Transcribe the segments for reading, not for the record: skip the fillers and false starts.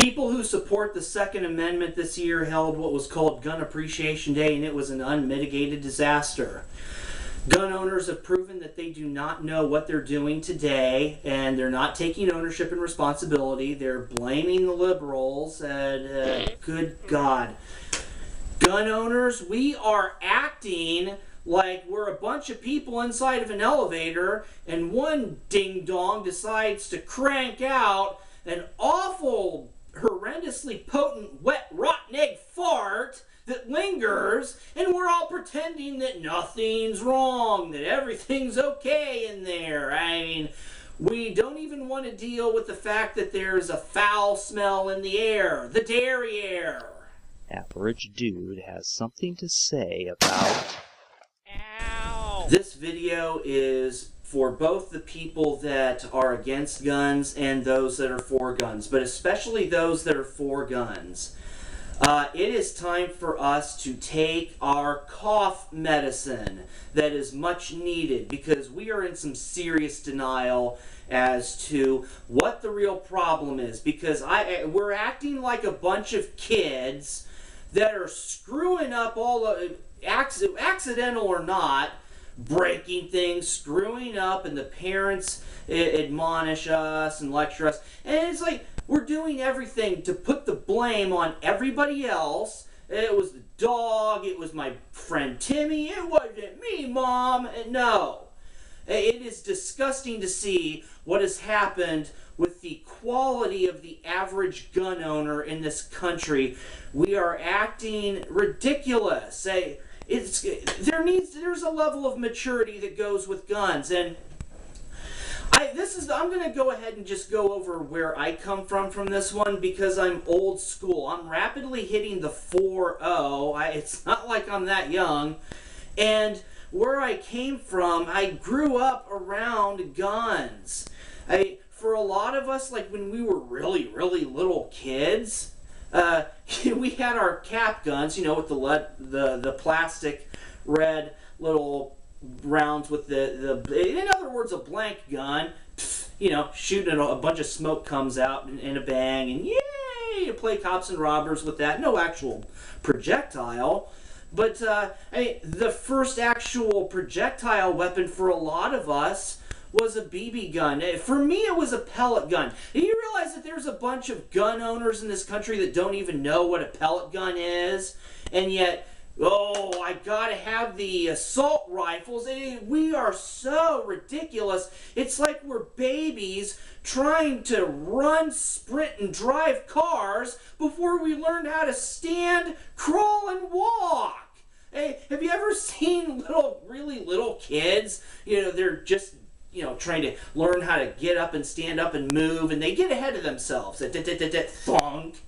People who support the Second Amendment this year held what was called Gun Appreciation Day, and it was an unmitigated disaster. Gun owners have proven that they do not know what they're doing today, and they're not taking ownership and responsibility. They're blaming the liberals, and good God. Gun owners, we are acting like we're a bunch of people inside of an elevator, and one ding-dong decides to crank out an awful, horrendously potent, wet, rotten egg fart that lingers, and we're all pretending that nothing's wrong, that everything's okay in there. I mean, we don't even want to deal with the fact that there's a foul smell in the air, the dairy air. Average Dude has something to say about... Ow! This video is for both the people that are against guns and those that are for guns, but especially those that are for guns. It is time for us to take our cough medicine that is much needed, because we are in some serious denial as to what the real problem is, because we're acting like a bunch of kids that are screwing up all of, accidental or not, breaking things, screwing up, and the parents admonish us and lecture us, and it's like we're doing everything to put the blame on everybody else. It was the dog, it was my friend Timmy, it wasn't me, Mom. No. It is disgusting to see what has happened with the quality of the average gun owner in this country. We are acting ridiculous. There's a level of maturity that goes with guns, and I'm going to go ahead and just go over where I come from this one, because I'm old school. I'm rapidly hitting the 4-0. It's not like I'm that young. And where I came from, I grew up around guns. For a lot of us, like when we were really, really little kids, we had our cap guns, you know, with the plastic red little rounds with in other words, a blank gun. You know, shooting a bunch of smoke comes out in a bang, and yay, you play cops and robbers with that. No actual projectile. But the first actual projectile weapon for a lot of us was a BB gun. For me, it was a pellet gun. Do you realize that there's a bunch of gun owners in this country that don't even know what a pellet gun is? And yet, oh, I gotta have the assault rifles. We are so ridiculous. It's like we're babies trying to run, sprint, and drive cars before we learn how to stand, crawl, and walk. Hey, have you ever seen really little kids? You know, they're just, you know, trying to learn how to get up and stand up and move, and they get ahead of themselves. Thunk.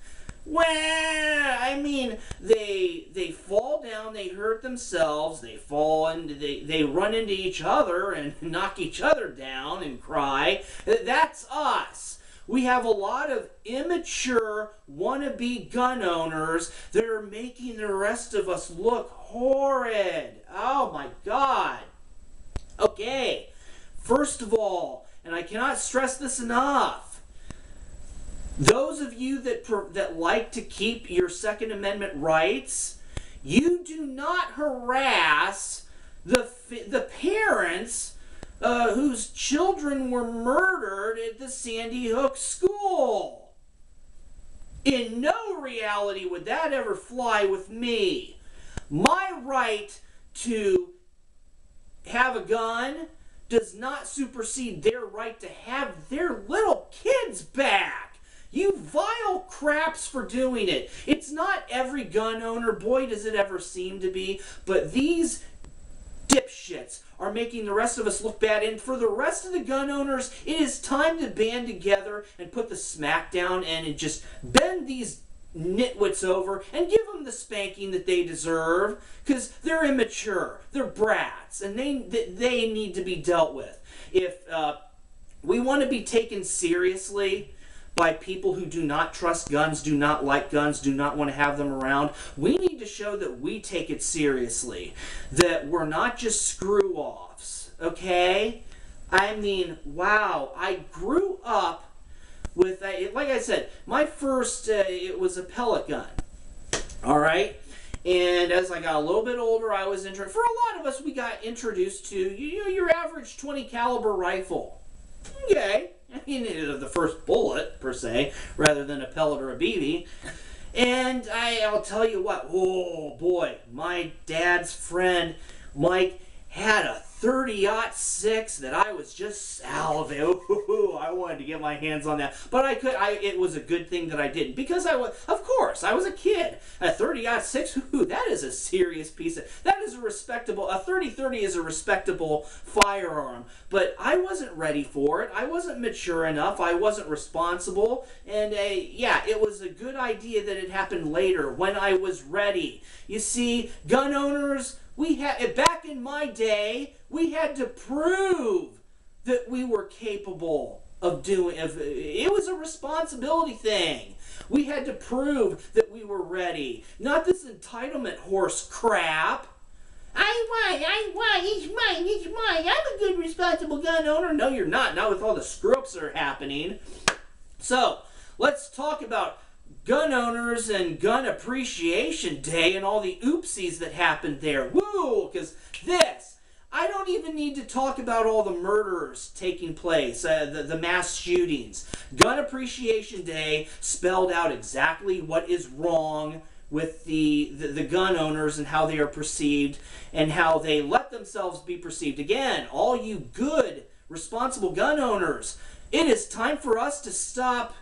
Well, I mean, they fall down, they hurt themselves, they fall and they run into each other and knock each other down and cry. That's us. We have a lot of immature wannabe gun owners that are making the rest of us look horrid. Oh my God. Okay, first of all, and I cannot stress this enough, those of you that like to keep your Second Amendment rights, you do not harass the parents whose children were murdered at the Sandy Hook school. In no reality would that ever fly with me. My right to have a gun does not supersede their right to have their little kids back. You vile craps for doing it. It's not every gun owner, boy does it ever seem to be, but these dipshits are making the rest of us look bad. And for the rest of the gun owners, it is time to band together and put the smack down and just bend these nitwits over and give them the spanking that they deserve, because they're immature, they're brats, and they need to be dealt with. If we want to be taken seriously by people who do not trust guns, do not like guns, do not want to have them around, we need to show that we take it seriously, that we're not just screw-offs, okay? I mean, wow, I grew up with, like I said, my first, it was a pellet gun. All right? And as I got a little bit older, I was interested. For a lot of us, we got introduced to, your average 20 caliber rifle. Okay. I mean, the first bullet, per se, rather than a pellet or a BB. And I'll tell you what, oh boy, my dad's friend, Mike, had a 30-06 that I was just salivating. Ooh, I wanted to get my hands on that, but it was a good thing that I didn't, because of course, I was a kid. A 30-06, ooh, that is a serious that is a 30-30 is a respectable firearm, but I wasn't ready for it. I wasn't mature enough. I wasn't responsible, and yeah, it was a good idea that it happened later when I was ready. You see, gun owners, back in my day, we had to prove that we were capable of doing it. Was a responsibility thing. We had to prove that we were ready. Not this entitlement horse crap. I want, it's mine. I'm a good, responsible gun owner. No, you're not. Not with all the screw-ups that are happening. So, let's talk about gun owners and Gun Appreciation Day and all the oopsies that happened there. Woo! Because I don't even need to talk about all the murders taking place, the mass shootings. Gun Appreciation Day spelled out exactly what is wrong with the gun owners and how they are perceived and how they let themselves be perceived. Again, all you good, responsible gun owners, it is time for us to stop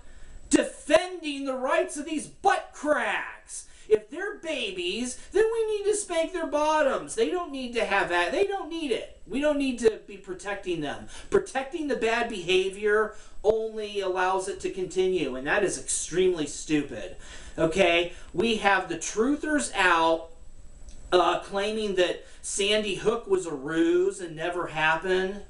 defending the rights of these butt cracks. If they're babies, then we need to spank their bottoms. They don't need to have that. They don't need it. We don't need to be protecting them. Protecting the bad behavior only allows it to continue, and that is extremely stupid. Okay? We have the truthers out claiming that Sandy Hook was a ruse and never happened.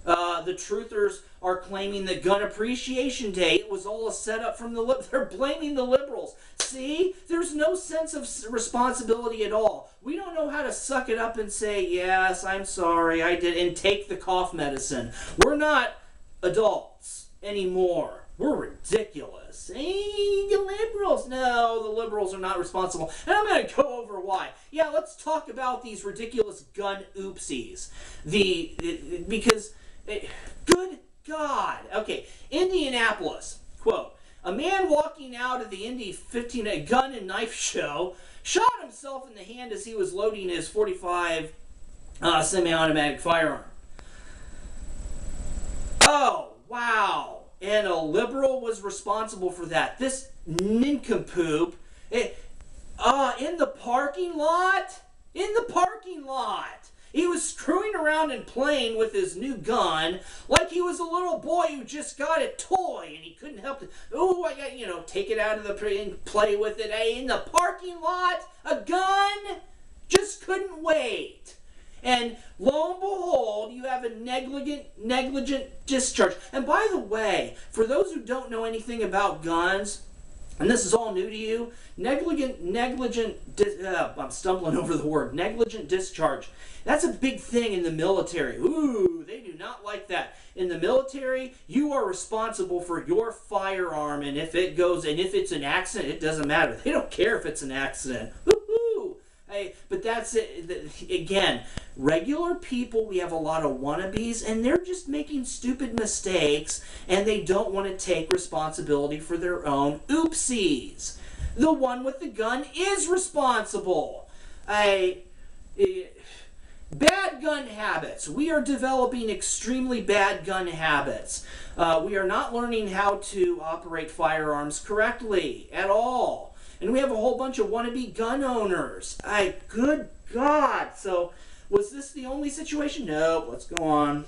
The truthers are claiming that Gun Appreciation Day was all a setup from they're blaming the liberals. See? There's no sense of responsibility at all. We don't know how to suck it up and say, yes, I'm sorry, I did, and take the cough medicine. We're not adults anymore. We're ridiculous. Hey, the liberals. No, the liberals are not responsible. And I'm going to go over why. Yeah, let's talk about these ridiculous gun oopsies. Because, good God. Okay, Indianapolis, quote, a man walking out of the Indy 15 gun and knife show shot himself in the hand as he was loading his .45 semi-automatic firearm. Oh, wow. And a liberal was responsible for that. This nincompoop, in the parking lot? In the parking lot. He was screwing around and playing with his new gun like he was a little boy who just got a toy and he couldn't help it. Oh, I got, take it out of the and play with it. Hey, in the parking lot, a gun? Just couldn't wait. And lo and behold, you have a negligent discharge. And by the way, for those who don't know anything about guns, and this is all new to you, I'm stumbling over the word, negligent discharge. That's a big thing in the military. Ooh, they do not like that. In the military, you are responsible for your firearm, and if it's an accident, it doesn't matter. They don't care if it's an accident. Woo-hoo! Hey, but that's it. Again, regular people, we have a lot of wannabes, and they're just making stupid mistakes, and they don't want to take responsibility for their own oopsies. The one with the gun is responsible. Bad gun habits. We are developing extremely bad gun habits. We are not learning how to operate firearms correctly at all. And we have a whole bunch of wannabe gun owners. Good God. So, was this the only situation? No. Let's go on.